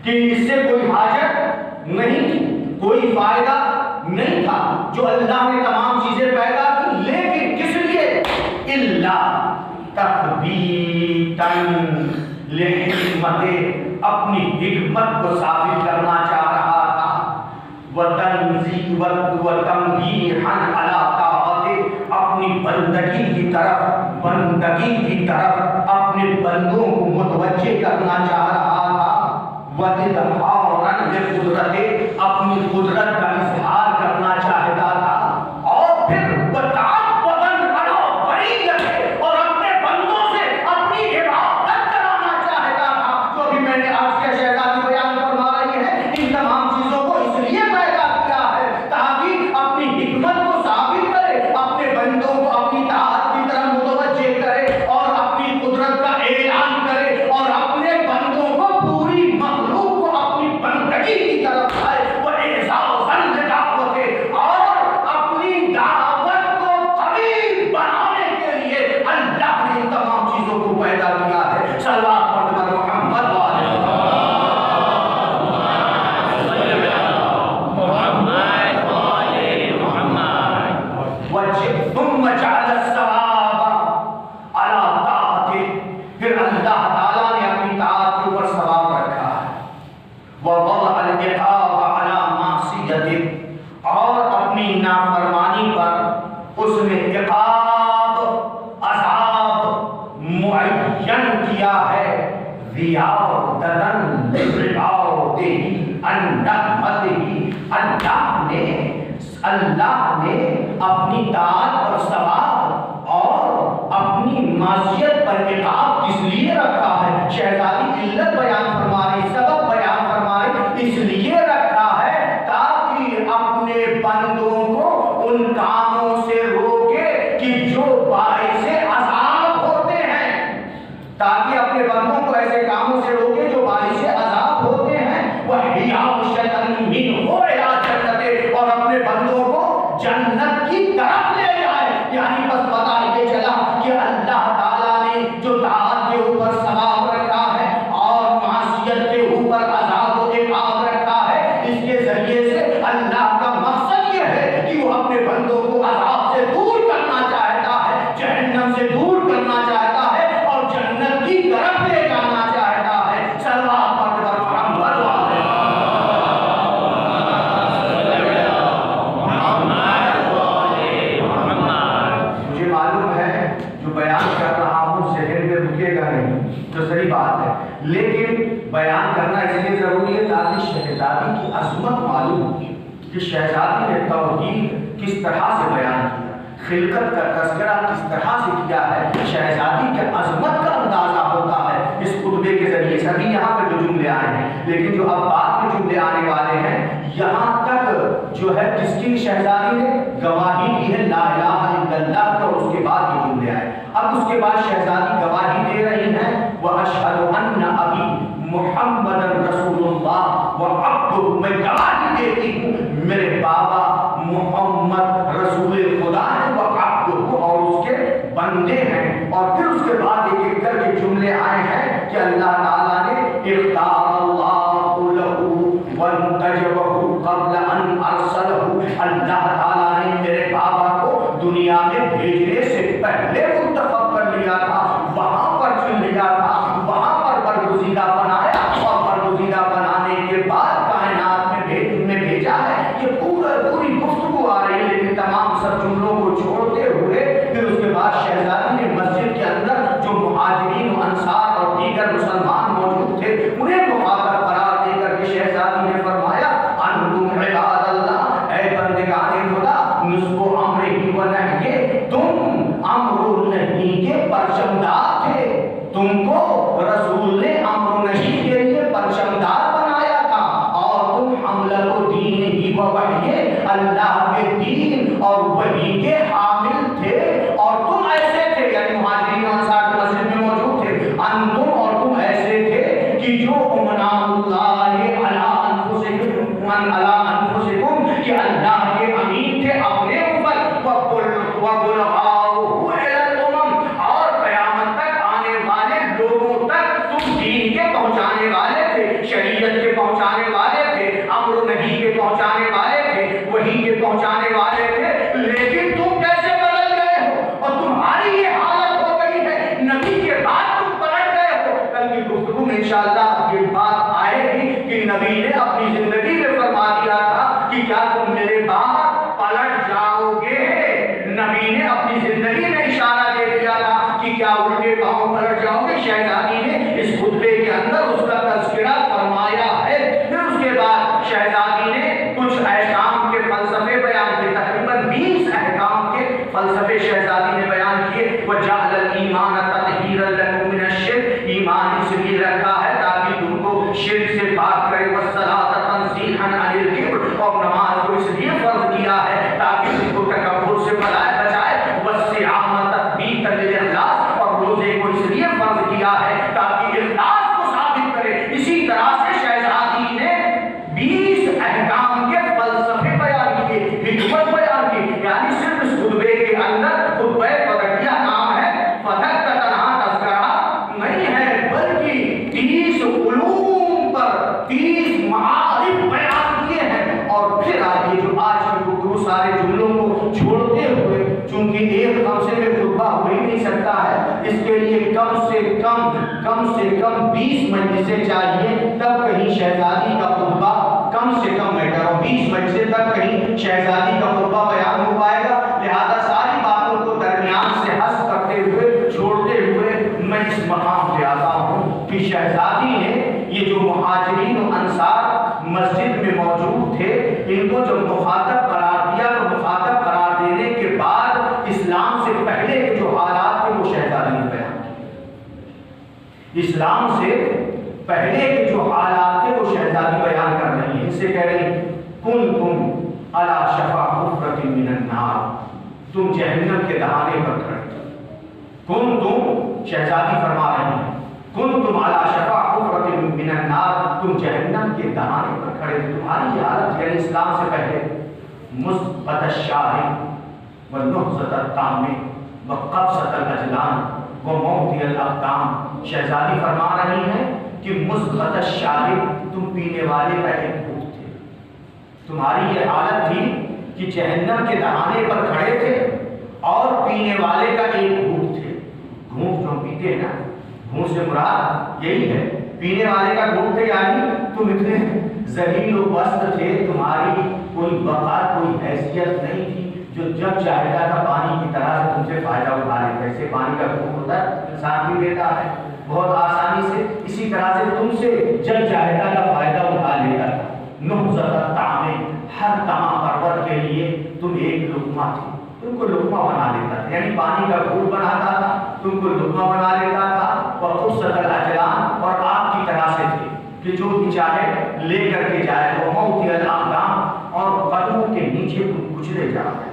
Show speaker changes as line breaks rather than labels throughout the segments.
کہ اس سے کوئی حاجت نہیں تھی، کوئی فائدہ نہیں تھا، جو اللہ نے تمام چیزیں پیدا کی، لیکن کس لیے؟ الا تثبیتاً لحکمت، اپنی حکمت کو ثابت کرنا چاہ رہا تھا، وتنبیہاً علی طاعتہ، اپنی بندگی کی طرف اپنے بندوں کو متوجہ کرنا چاہ رہا تھا، وَإِظْهَارًا لِقُدْرَتِهِ، اپنی قدرت کا اظہار کرنا چاہتا تھا، اور پھر وَتَعَبُّدًا عَلَىٰ بَرِيَّتِهِ، اور اپنے بندوں سے اپنی عبادت کرانا چاہتا تھا۔ جو بھی میں نے آج کے شہزادی بیان فرما رہی ہے، ان تمام چیزوں کو اس لیے پیدا کیا ہے تاکہ اپنی حکمت کو ثابت کرے، اپنے بندوں کو اپنی طاعت کی طرف متوجہ کرے اور اپنی قدرت کا اعلان کرے، اور اپنے بندوں کو پوری مخلوق کو اپنی بندگی کی طرف آئے، وہ اعزازاً لدعوتہ، اور اپنی دعوت کو قوی بنانے کے لیے اللہ نے ان تمام چیزوں کو پیدا کیا ہے۔ صلوات پڑھ کر محمد ثم جعل الثواب على طاعته، پھر اللہ تعالیٰ نے اپنی طاعت کے اوپر ثواب رکھا ہے، ووضع العقاب على معصیته، اور اپنی نافرمانی پر اس نے عقاب، عذاب معین کیا ہے، زیادتاً لعباده عن نعمته، اللہ نے اپنی طاعت پر ثواب اور اپنی معصیت پر عقاب کس لیے رکھا ہے؟ شہزادی علت بیان فرما رہی، سبب بیان فرما رہی، اس لیے رکھا ہے تاکہ اپنے بندوں کو ان کاموں سے روکے کہ جو باعث عذاب ہوتے ہیں، تاکہ اپنے بندوں کو ایسے کاموں سے روکے جو باعث عذاب ہوتے ہیں، وَحِيَاءُ مِنْهُ إِلَىٰ جَنَّتِهِ، اور اپنے بندوں کو جنت کی طرف لے جائے۔ یعنی بس پتا یہ چلا کہ اللہ تعالیٰ نے جو طاعت کے اوپر ثواب رکھا ہے اور معصیت کے اوپر عذاب و عقاب رکھا ہے، اس کے ذریعے سے اللہ کا مقصد یہ ہے کہ وہ اپنے بندوں کو عذاب سے دور کرنا چاہتا ہے، جہنم سے دور کرنا چاہتا ہے، اور جنت کی طرف لے جانا چاہتا ہے۔ صلوات پڑھ کر محمد تو صحیح بات ہے، لیکن بیان کرنا اس لیے ضروری ہے تاکہ شہزادی کی عظمت معلوم ہو کہ شہزادی نے توحید کس طرح سے بیان کیا، خلقت کا تذکرہ کس طرح سے کیا ہے، شہزادی کی عظمت کا اندازہ ہوتا ہے اس خطبے کے ذریعے سے۔ ابھی یہاں پہ جو جملے آئے ہیں، لیکن جو اب بعد میں جملے آنے والے ہیں، یہاں تک جو ہے جس کی شہزادی نے گواہی دی ہے لا الہ الا اللہ کا، اور اس کے بعد یہ جملے آئے۔ اب اس کے بعد شہزادی گواہی دے رہی ہیں، وَأَشْهَدُ أَنَّ أَبِي مُحَمَّدًا رَسُولُ اللَّهِ وَعَبْدُهُ، میں گواہی دیتی ہوں میرے بابا محمد رسول خدا ہیں، وَعَبْدُهُ، اور اس کے بندے ہیں۔ اور پھر اس کے بعد ایک ایک کر کے جملے آئے ہیں کہ اللہ تعالیٰ نے اختار اللہ لہ وانتجبہ قبل ان ارسلہ، اللہ تعالیٰ نے میرے بابا کو دنیا میں بھیجنے سے پہلے منتخب کر لیا تھا، وہاں پر چن لیا تھا، وہاں پر برگزیدہ بنایا، اور برگزیدہ بنانے کے بعد کائنات میں بھیجا ہے۔ یہ پوری گفتگو آ رہی ہے، لیکن تمام سب جملوں کو چھوڑتے ہوئے پھر اس کے بعد شہزادی نے مسجد کے اندر جو مہاجرین و انصار اور دیگر مسلمان موجود تھے انہیں مخاطب قرار دے کر کے شہزادی نے فرمایا، انتم عباد اللہ، اے بندگان خدا، نصف امرہ و نہیہ، تم امر و نہی کے پرچمدار تھے، تم کو رسول نے امر و نہی کے لیے پرچمدار بنایا تھا، اور تم حملہ و دین ہی و وحی، اللہ کے دین اور وحی کے حامل تھے، اور تم ایسے تھے، یعنی مہاجرین و انصار کی مسجد میں موجود تھے، انتم، اور تم ایسے تھے کہ جو امنا اللہ علی انفسکم، کہ اللہ کے امین تھے اپنے اوپر، وَبُلْغَاؤْهُ إِلَى الْأُمَمِ، اور قیامت تک آنے والے لوگوں تک تم انشاءاللہ یہ بات آئے گی کہ نبی نے اپنی زندگی میں فرما دیا تھا کہ کیا تم میرے بعد پلٹ جاؤ گے؟ نبی نے اپنی زندگی میں اشارہ دے دیا تھا کہ کیا الٹے پاؤں پلٹ جاؤ گے؟ شہزادی نے اس خطبے کے اندر اس کا تذکرہ فرمایا ہے۔ پھر اس کے بعد شہزادی نے کچھ احکام کے فلسفے بیان کیے، تقریباً 20 احکام کے فلسفے شہزادی نے بیان کیے۔ وَجَعَلَ الْإِيمَانَ تَطْهِيرًا لَكُم مِّنَ الشِّرْكِ، ایمان اس لیے رکھا ہے تاکہ تم کو شرک سے پاک کرے۔ وَالصَّلَاةَ تَنزِيهًا عَنِ الْكِبْرِ، اور نماز کو اس لیے فرض کیا ہے تاکہ تم کو تکبر سے بچائے۔ وَالصِّيَامَ تَثْبِيتًا لِلْإِخْلَاصِ، اور روزے کو اس لیے فرض کیا ہے تاکہ اخلاص کو ثابت کرے۔ اسی طرح سے شہزادی نے 20 احکام کے فلسفے بیان کیے، حکمت بیان کی، یعنی صرف اس خطبے کے اندر خطبہ فدقیہ نام ہے، فدق کا تنہا تذکرہ نہیں ہے، بلکہ 30 علوم پر 30 معارف بیان کیے ہیں۔ اور پھر آگے جو آج کی گفتگو سارے جملوں کو چھوڑتے ہوئے، چونکہ ایک خمسے میں خطبہ ہو ہی نہیں سکتا ہے، اس کے لیے کم سے کم 20 مجلسیں چاہیے، تب کہیں شہزادی کا خطبہ کم سے کم 20 مجلسیں تک کہیں شہزادی کا خطبہ بیان ہو پائے گا۔ لہذا ساری باتوں کو درمیان سے حذف کرتے ہوئے، چھوڑتے ہوئے میں اس مقام پہ آتا ہوں کہ شہزادی نے یہ جو مہاجرین و انصار مسجد میں موجود تھے، ان کو جب مخاطب قرار دیا تو مخاطب قرار دینے کے بعد اسلام سے پہلے کے جو حالات تھے وہ شہزادی نے بیان کیے۔ اسلام سے پہلے کے جو حالات تھے وہ شہزادی بیان کر رہی ہیں، ان سے کہہ رہی کنتم علی شفا حفرۃ من النار، تم جہنم کے دہانے پر کھڑے تھے۔ کنتم، شہزادی فرما رہی ہیں، کنتم علی شفا حفرۃ من النار، تم جہنم کے دہانے پر کھڑے تھے۔ تمہاری یہ حالت یعنی اسلام سے پہلے مثبت الشارب ونہضۃ الطعام وقبضۃ الاجلان وموت الاقدام، شہزادی فرما رہی ہیں کہ مثبت الشارب، تم پینے والے کا ایک گھونٹ تھے، تمہاری یہ حالت تھی کہ جہنم کے دہانے پر کھڑے تھے اور پینے والے کا ایک گھونٹ تھے۔ گھونٹ جو پیتے ہیں نا، گھونٹ سے مراد یہی ہے، پینے والے کا گھونٹ تھے، یعنی تم اتنے ذلیل و پست تھے، تمہاری کوئی وقار، کوئی حیثیت نہیں تھی، جو جب چاہتا تھا پانی کی طرح سے تم سے فائدہ اٹھا لیتے۔ ایسے پانی کا گھونٹ ہوتا ہے، انسان بھی لیتا ہے بہت آسانی سے، اسی طرح سے تم سے جب چاہتا تھا فائدہ اٹھا لیتا تھا۔ نہضۃ الطعام، ہر طعام پرور کے لیے تم ایک لقمہ تھے، تم کو لقمہ بنا لیتا تھا، یعنی پانی کا گھونٹ بناتا تھا، تم کو لقمہ بنا لیتا تھا۔ وقبضۃ الاجلان، اور آپ کی طرح سے تھے کہ جو بھی چاہے لے کر کے جائے۔ وموت الاقدام، اور قدموں کے نیچے تم کچلے جا رہے،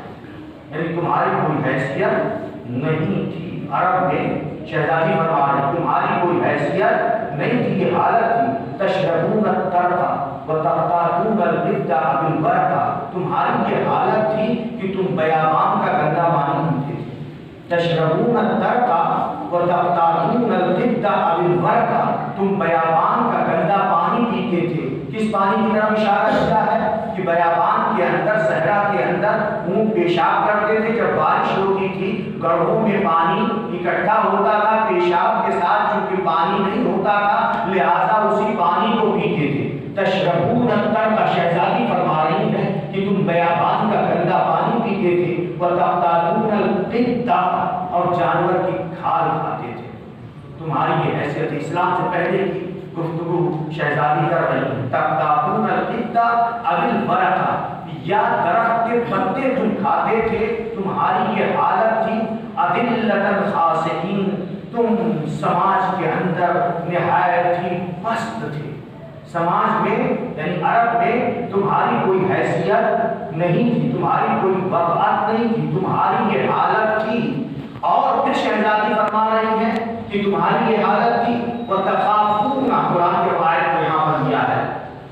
یعنی تمہاری کوئی حیثیت نہیں تھی۔ عرب میں شہزادی فرما رہے تمہاری کوئی حیثیت نہیں تھی، یہ حالت تھی۔ تشربون الترک وتقطعون الود بالبرکہ، تمہاری یہ حالت تھی کہ تم بیابان کا گندا پانی پیتے تھے۔ تشربون الترک وتقطعون الود بالبرکہ، تم بیابان کا گندا پانی پیتے تھے۔ کس پانی کی طرف اشارہ کیا ہے کہ بیابان کے اندر، صحرا کے اندر اونٹ پیشاب کرتے تھے، جب بارش ہوتی تھی گڑھوں میں پانی اکٹھا ہوتا تھا، پیشاب کے ساتھ چونکہ پانی نہیں ہوتا تھا لہذا اسی پانی کو پیتے تھے۔ تشربون الترک، شہزادی فرما رہی ہے کہ تم بیابان کا گندا پانی پیتے تھے۔ وتقطعون القد، اور جانور کی کھال کھاتے تھے۔ تمہاری یہ حیثیت اسلام سے پہلے کی گفتگو شہزادی کر رہی ہے۔ تقطعون القد بالبرکہ، یا درخت کے پتے تم کھاتے تھے، تمہاری یہ حالت تھی۔ اذلۃ خاصین، تم سماج کے اندر نہایت ہی پست تھے۔ سماج میں یعنی عرب میں تمہاری کوئی حیثیت نہیں تھی، تمہاری کوئی وقعت نہیں تھی، تمہاری یہ حالت تھی۔ اور پھر شہزادی فرما رہی ہے کہ تمہاری یہ حالت تھی۔ وتخافون، قرآن کے آیت کو یہاں پر دیا ہے،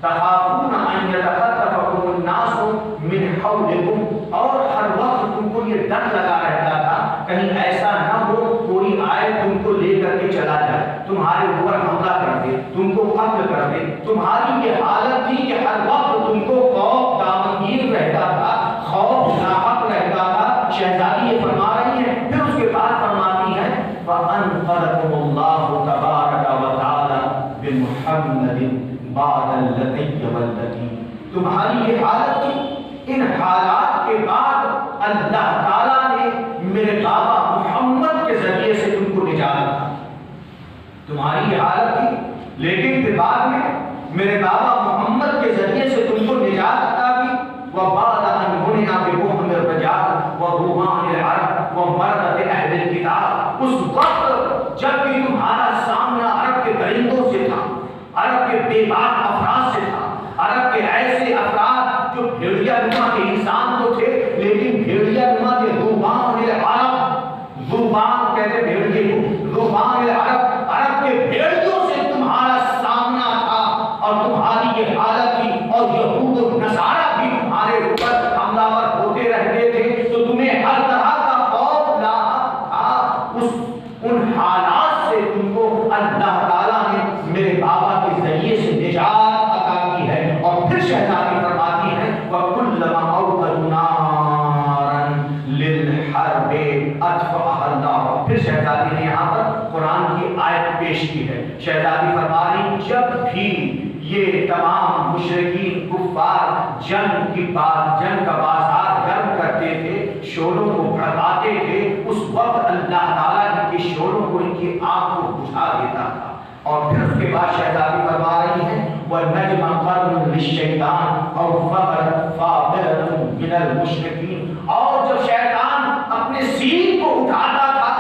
تخافون ان یتخطفکم الناس من حولکم، اور ہر وقت تم کو یہ ڈر لگا رہتا تھا کہیں ایسا نہ ہو کوئی آئے تم کو لے کر کے چلا جائے، تمہارے اوپر حملہ کر دے، تم کو قتل کر دے۔ تمہاری یہ حالت تھی کہ ہر وقت تم کو خوف دامنگیر رہتا تھا، خوف لاحق رہتا تھا۔ شہزادی یہ فرما رہی ہے، پھر اس کے بعد فرماتی ہے فَأَنْقَذَكُمُ اللَّهُ تَبَارَكَ وَتَعَالَى محمد بعد اللتی واللتی. تمہاری یہ حالت تھی، ان حالات کے بعد اللہ تعالیٰ نے میرے بابا محمد کے ذریعے سے تم کو نجات دی. تمہاری یہ حالت تھی لیکن پھر بعد میں میرے بابا محمد کے ذریعے سے تم کو نجات عطا کی. وبعد ان منع بمحمد الرجال ورومان العرب ومردت اہل الکتاب. اس وقت جب بھی تمہارا سامنا عرب کے درندوں سے تھا، عرب کے بے باک افراد سے تھا، عرب کے ایسے افراد جو بھیڑیا نما کے انسان تو تھے لیکن بھیڑیا نما کے رومان العرب، رومان کہتے بھیڑیے کو، رومان العرب، عرب کے بھیڑیوں سے تمہارا سامنا تھا اور تمہاری یہ حالت تھی. اور یہود و نصارہ بھی تمہارے اوپر حملہ ور ہوتے رہتے تھے تو تمہیں ہر طرح کا خوف لاحق تھا. ان حالات سے تم کو اللہ تعالیٰ نے میرے بابا کے ذریعے سے نجات عطا کی ہے. اور پھر شہزادی فرماتی ہیں وَكُلَّمَا أَوْقَدُوا نَارًا لِلْحَرْبِ أَطْفَأَهَا اللَّهُ. پھر شہزادی نے یہاں پر قرآن کی آیت پیش کی ہے. شہزادی فرما رہی جب بھی یہ تمام مشرکین کفار جنگ کا بازار گرم کرتے تھے، شعلوں کو بھڑکاتے تھے، اس وقت اللہ تعالیٰ ان کے شعلوں کو، ان کی آنکھ کو بجھا دیتا تھا. اور پھر اس کے بعد شہزادی فرما رہی ہیں وَالنَّجْمَ قَرْنٌ لِلشَّيْطَانِ أَوْ فَاقِرَةٌ مِنَ الْمُشْرِكِينَ. اور جب شیطان اپنے سینگ کو اٹھاتا تھا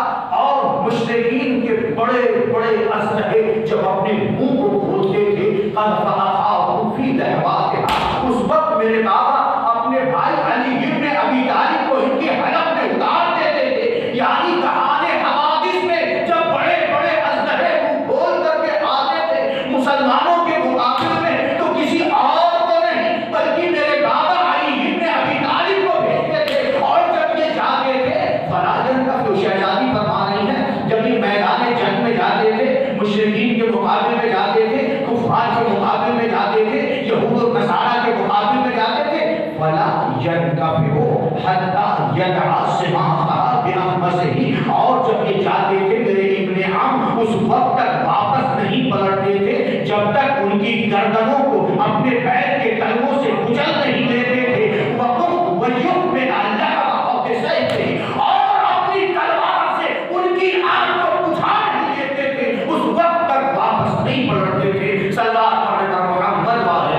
اور مشرکین کے بڑے بڑے اسلحے جب اپنے منہ کو کھولتے تھے قَدْ فَأَخَاهُ فِي لَهْوَاتِهَا. اس وقت میرے بابا اپنے بھائی علی ابن ابی طالب کو ان کے حلق میں اتار دیتے تھے. یعنی کہانے حوادث میں جب بڑے بڑے اسلحے منہ کھول کر کے آتے تھے مسلمانوں کے مقابلے میں تو کسی اور کو نہیں بلکہ میرے بابا علی ابن ابی طالب کو بھیجتے تھے. اور جب یہ جاتے تھے فراجن کا جو شہزادی فرما رہی ہے جب یہ میدان جنگ میں جاتے تھے، مشرکین کے مقابلے میں جاتے تھے، کفار کے مقابلے میں جاتے تھے، یہود و نصارہ کے مقابلے میں جاتے تھے فلا ينكفئ حتى يدع سماحها بأنفسه. اور جب یہ جاتے تھے میرے ابن عم اس وقت تک واپس نہیں پلٹتے تھے جب تک ان کی گردنوں کو اپنے پیر کے تلووں سے کچل نہیں لیتے تھے. وقم ويؤمن الله بسيفه. اور اپنی تلوار سے ان کی آنکھ کو بجھا نہیں لیتے تھے، اس وقت تک واپس نہیں پلٹتے تھے. صلوات پڑھنے پر محمد والے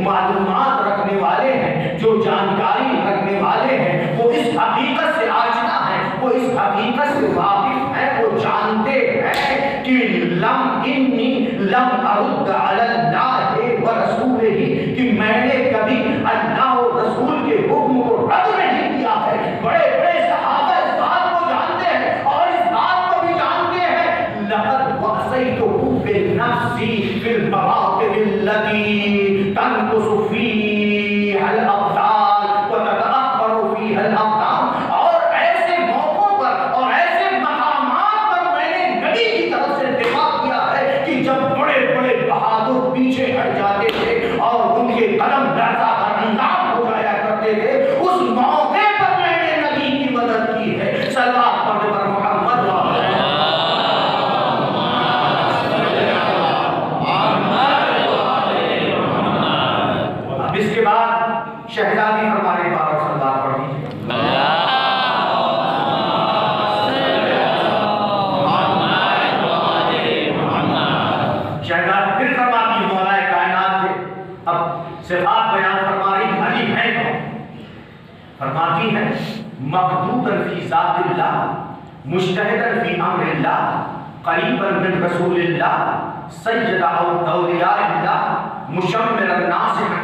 معلومات رکھنے والے ہیں، جو جانکاری رکھنے والے ہیں، وہ اس حقیقت سے آشنا ہیں، وہ اس حقیقت سے واقف ہیں، وہ جانتے ہیں کہ لم ارد علی اللہ ورسولہ، کہ میں نے کبھی اللہ و رسول کے حکم کو رد نہیں کیا ہے. بڑے بڑے صحابہ اس بات کو جانتے ہیں اور اس بات کو بھی جانتے ہیں لقد وصیتہ بالنفس فی المواطن التي تنقص فيها الأبطال وتتأخر فيها الأبطال. اور ایسے موقعوں پر اور ایسے مقامات پر میں نے نبی کی طرف سے دفاع کیا ہے کہ جب بڑے بڑے بہادر پیچھے ہٹ جاتے تھے اور ان کے قدم لرزہ پر اندام ہو جایا کرتے تھے، اس موقع پر میں نے نبی کی مدد کی ہے. صلوات پڑھنے پر محمد والے اس کے بعد شہزادی فرمانے بار اور سردار پڑھ دیجیے. شہزادی پھر فرماتی ہے مولا کائنات کے اب صفات بیان فرما رہی علی ہیں کون؟ فرماتی ہے مقدودا فی ذات اللہ، مجتہدا فی امر اللہ، قریبا من رسول اللہ، سید اولیاء اللہ، مشمرا ناصحا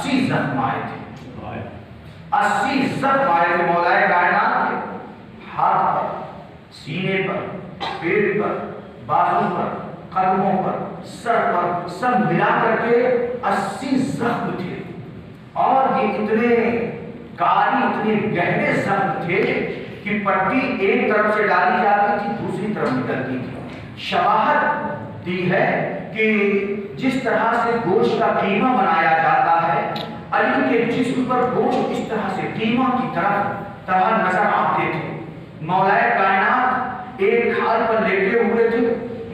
80 زخم آئے تھے، 80 زخم آئے تھے مولا کائنات کے ہاتھ پر، سینے پر، پیٹ پر، بازو پر، قدموں پر، سر پر، سب ملا کر کے 80 زخم تھے۔ اور یہ اتنے کاری، اتنے گہرے زخم تھے کہ پٹی ایک طرف سے ڈالی جاتی تھی، دوسری طرف نکلتی تھی۔ شباہت دی ہے کہ جس طرح سے گوشت کا قیمہ بنایا جاتا ہے، علی کے جسم پر گوشت اس طرح سے قیمہ کی طرح نظر آتے تھے۔ مولا کائنات ایک کھال پر لیٹے ہوئے تھے۔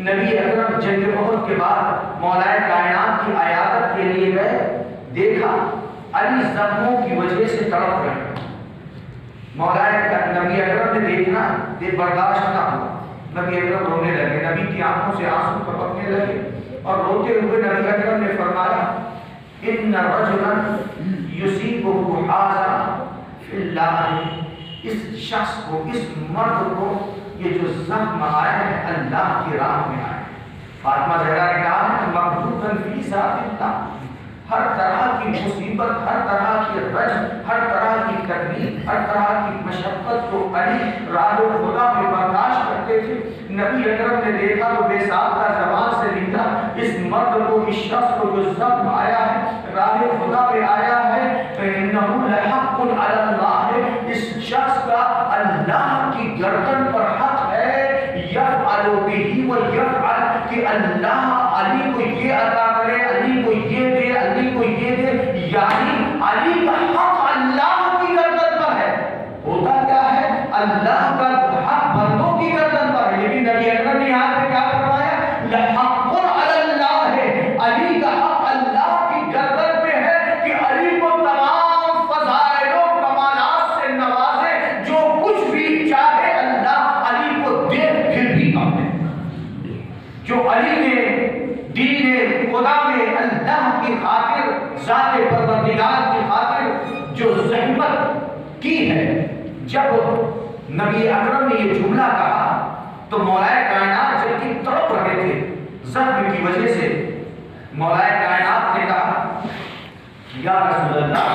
نبی اکرم جنگ احد کے بعد مولا کائنات کی عیادت کے لیے گئے، دیکھا علی زخموں کی وجہ سے تڑپ رہے ہیں۔ نبی اکرم نے دیکھنا، برداشت نہ ہوا، نبی اکرم رونے لگے، نبی کی آنکھوں سے آنسو ٹپکنے لگے، اور روتے ہوئے نبی اکرم نے فرمایا ان رجلا یصیبہ ھذا فی اللہ، اس شخص کو، اس مرد کو یہ جو زخم آیا ہے اللہ کی راہ میں آیا ہے۔ فاطمہ زہرا نے کہا ہے مقبوضا فی ذات اللہ، ہر طرح کی مصیبت، ہر طرح کی رنج، ہر طرح کی تکلیف، ہر طرح کی مشقت کو علی راہ خدا میں برداشت کرتے تھے۔ نبی اکرم نے دیکھا تو بے ساختہ زبان سے نکلا اس مرد کو، اس شخص کو جو زخم آیا ہے راہ خدا میں آیا ہے، انہ لحق علی اللہ، اس شخص کا اللہ کی گردن پر حق ہے، یفعل بہ ویفعل، کہ اللہ علی کو یہ عطا کرے، علی کو یہ دے، علی کو یہ دے، یعنی علی کا حق اللہ کی گردن پر ہے۔ ہوتا کیا ہے؟ اللہ کا حق بندوں کی گردن پر ہے، لیکن نبی اکرم نے یہاں پہ کیا فرمایا؟ لحق علی اللہ ہے، علی کا حق اللہ کی گردن پہ ہے کہ علی کو تمام فضائل و کمالات سے نوازے، جو کچھ بھی چاہے اللہ علی کو دے، پھر بھی کم ہے۔ جو علی نے دین خدا میں اللہ کی خاطر، ذات پروردگار کی خاطر جو زحمت کی ہے، جب نبی اکرم نے یہ جملہ کہا تو مولا کائنات جب کہ تڑپ رہے تھے زخم کی وجہ سے، مولا کائنات نے کہا یا رسول اللہ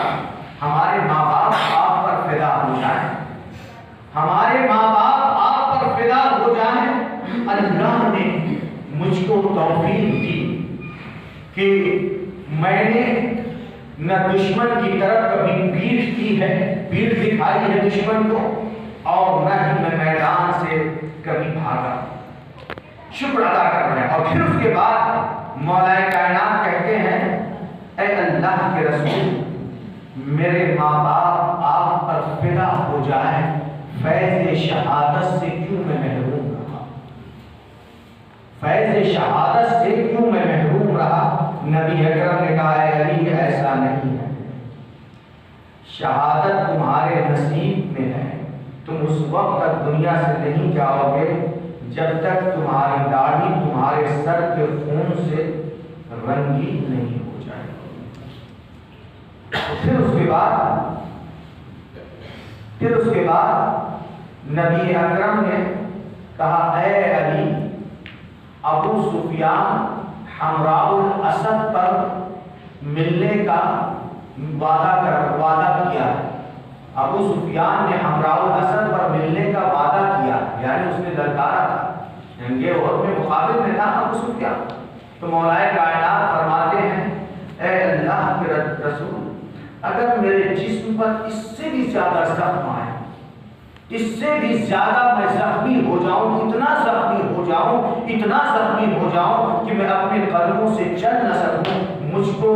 ہمارے ماں باپ آپ پر فدا ہو جائیں، ہمارے ماں باپ آپ پر فدا ہو جائیں۔ اللہ نے مجھ کو توفیق دی کہ میں نے نہ دشمن کی طرف کبھی پیٹھ کی ہے، پیٹھ دکھائی ہے دشمن کو، اور نہ ہی میں میدان سے کبھی بھاگا۔ شکر ادا کر رہے ہیں۔ اور پھر اس کے بعد مولا کائنات کہتے ہیں اے اللہ کے رسول، میرے ماں باپ آپ پر فدا ہو جائیں، فیض شہادت سے کیوں میں محروم رہا، فیض شہادت سے کیوں میں محروم رہا۔ نبی اکرم نے کہا اے علی ایسا نہیں ہے، شہادت تمہارے نصیب میں ہے، تم اس وقت تک دنیا سے نہیں جاؤ گے جب تک تمہاری داڑھی تمہارے سر کے خون سے رنگین نہیں ہو جائے۔ پھر اس کے بعد نبی اکرم نے کہا اے علی، ابو سفیان حمراء الاسد پر ملنے کا وعدہ کیا ہے۔ ابو سفیان نے حمراء الاسد پر ملنے کا وعدہ کیا، یعنی اس نے للکارا تھا، جنگ احد میں مقابل میں تھا ابو سفیان۔ تو مولا کائنات فرماتے ہیں اے اللہ کے رسول، اگر میرے جسم پر اس سے بھی زیادہ زخم آئے، اس سے بھی زیادہ میں زخمی ہو جاؤں، اتنا زخمی ہو جاؤں، اتنا زخمی ہو جاؤں کہ میں اپنے قدموں سے چل نہ سکوں، مجھ کو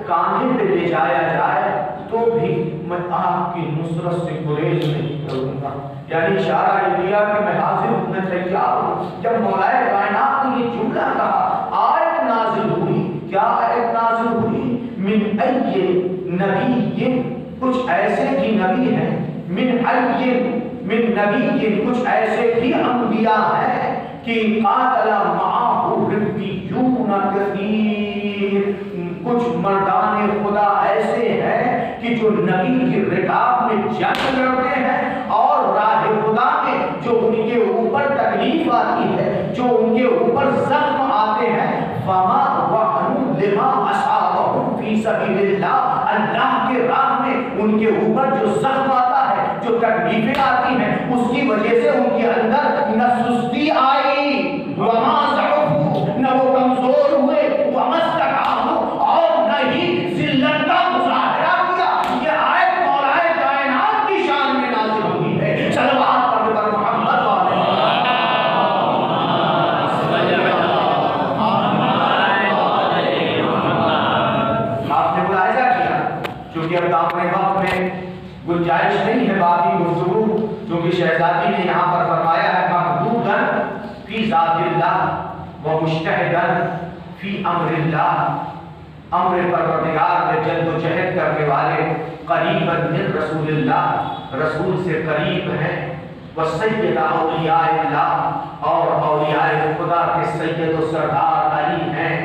کاندھے پہ لے جایا جائے تو بھی میں آپ کی نصرت سے گریز نہیں کروں گا۔ یعنی اشارہ یہ دیا کہ میں حاضر ہوں، میں تیار ہوں۔ جب مولا کائنات نے یہ جملہ کہا، آیت نازل ہوئی۔ کیا آیت نازل ہوئی؟ من ای نبی، کچھ ایسے بھی نبی ہیں، من نبی، کچھ ایسے بھی انبیاء ہیں کہ قاتل معاہ ربیون کثیر، کچھ مردان خدا ایسے ہیں کہ جو نبی کی رکاب میں جنگ لڑتے ہیں، اور راہ خدا میں جو ان کے اوپر تکلیف آتی ہے، جو ان کے اوپر زخم آتے ہیں، فما وہنوا لما اصابہم فی سبیل اللہ، ان کے اوپر جو زخم آتا ہے، جو تکلیفیں آتی ہیں، اس کی وجہ سے ان کے اندر نہ سستی آئی، وما ضعفوا، نہ وہ کمزور ہوئے، وما استکانوا، اور نہ ہی ذلت کا مظاہرہ کیا۔ یہ آیت مولا کائنات کی شان میں نازل ہوئی ہے۔ صلوات پڑھ پر محمد چونکہ اب دامن وقت میں گنجائش نہیں ہے باقی گفتگو، کیونکہ شہزادی نے یہاں پر فرمایا ہے محبوباً فی ذات اللہ و مجتہداً فی امر اللہ، امر پروردگار میں جد و جہد کرنے والے، قریباً من رسول اللہ، رسول سے قریب ہیں، وسید اولیاء اللہ، اور اولیاء خدا کے سید و سردار علی ہیں،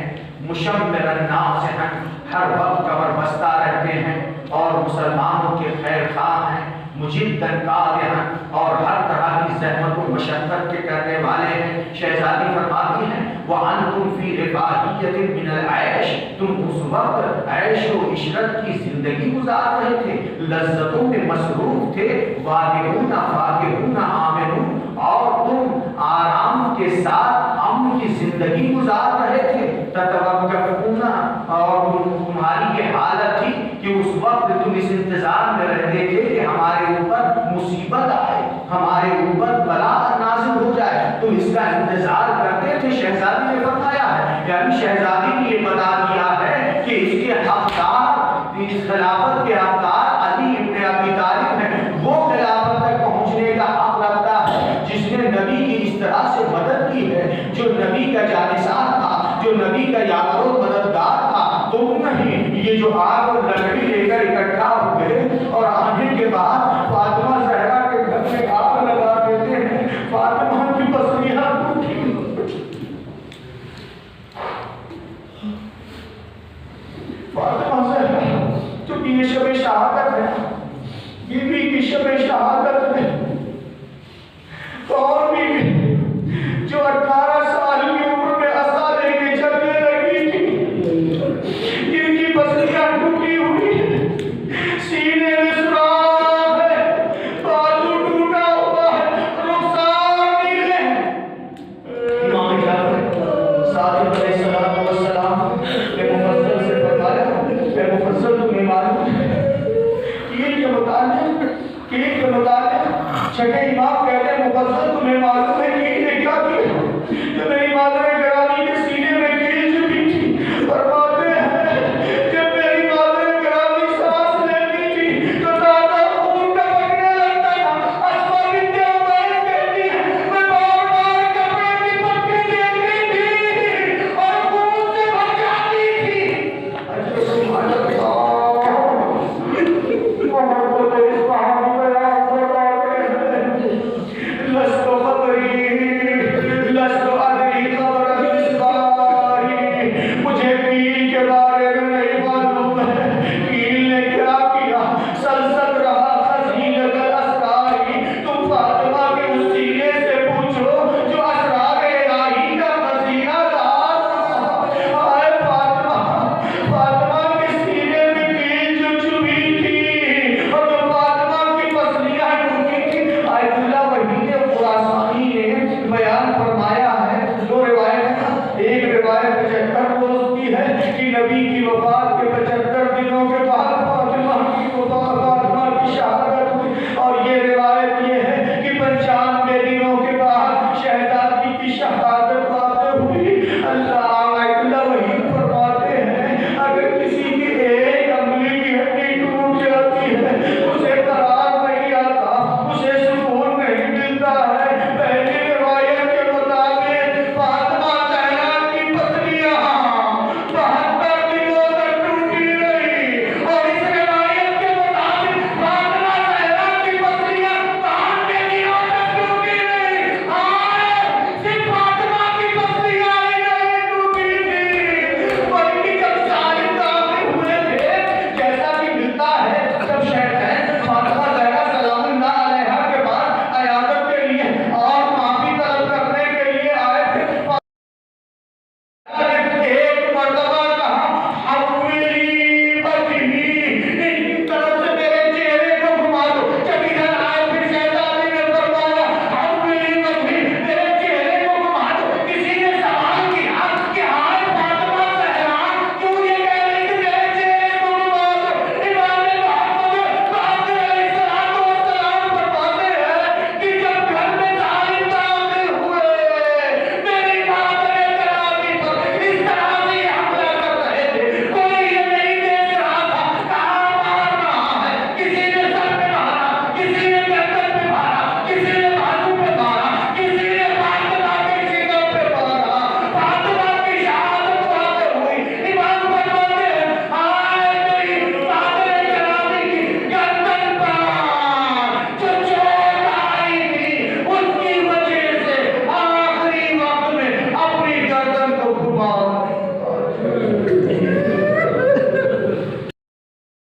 مشمرا ناصحا، ہر وقت کمر بستہ رہتے ہیں اور مسلمانوں کے خیر خواہ ہیں، مجداً قادرا، اور ہر طرح کی زحمت و مشقت کے کرنے والے ہیں۔ شہزادی فرماتی ہیں وَأَنْتُمْ فِي رِفَاهِيَّةٍ مِنَ الْعَيْشِ، تم اس وقت عیش و عشرت کی زندگی گزار رہے تھے، لذتوں میں مصروف تھے، واقعون فاقعون آمنون، اور تم آرام کے ساتھ امن کی زندگی گزار رہے تھے، تتوقفون، اور تمہاری یہ حالت تھی کہ اس وقت تم اس انتظار میں رہتے تھے کہ ہمارے اوپر مصیبت آئے، ہمارے اوپر بلا نازل ہو جائے، تم اس کا انتظار کرتے تھے۔ شہزادی نے فرمایا ہے، یعنی شہزادی نے یہ بتا دیا ہے کہ اس کے حقدار، اس خلافت کے حقدار علی ابن ابی طالب ہیں، وہ خلافت تک پہنچنے کا حق رکھتا ہے جس نے نبی کی اس طرح سے مدد کی ہے، جو نبی کا جانثار تھا، جو نبی کا یار و مددگار تھا۔ تم نہیں، یہ جو آگ اور لکڑی لے کر اکٹھا ہوئے اور آنے کے بعد فاطمہ زہرا کے گھر میں آگ لگا دیتے ہیں، فاطمہ کی پسلیاں ٹوٹی، فاطمہ زہرا تو یہ شب شہادت ہے، بیوی کی شب شہادت ہے، اور بیوی جو 18 سال کی عمر میں عصا لے کے چلنے لگی تھی، جن کی پسلیاں ٹوٹی ہوئی ہیں، سینے میں سوراخ ہے، بازو ٹوٹا ہوا ہے، رخسار نہیں ہے۔ امام جعفر صادق علیہ السلام نے مفصل سے فرمایا، اے مفصل تمہیں معلوم ہے کیل کے متعلق چھٹے امام کہتے ہیں مفصل تمہیں معلوم ہے کیل نے کیا کیا، جو میری مادر گرامی کے سینے میں کیل چپی تھی۔ فرماتے ہیں جب میری مادر گرامی سانس لیتی تھی تو تازہ خون ٹپکنے لگتا تھا۔ اسما بنت عمیس کہتی ہے میں بار بار کپڑے کی پٹی دیکھتی تھی اور خون سے بھر جاتی تھی۔ سبحان اللہ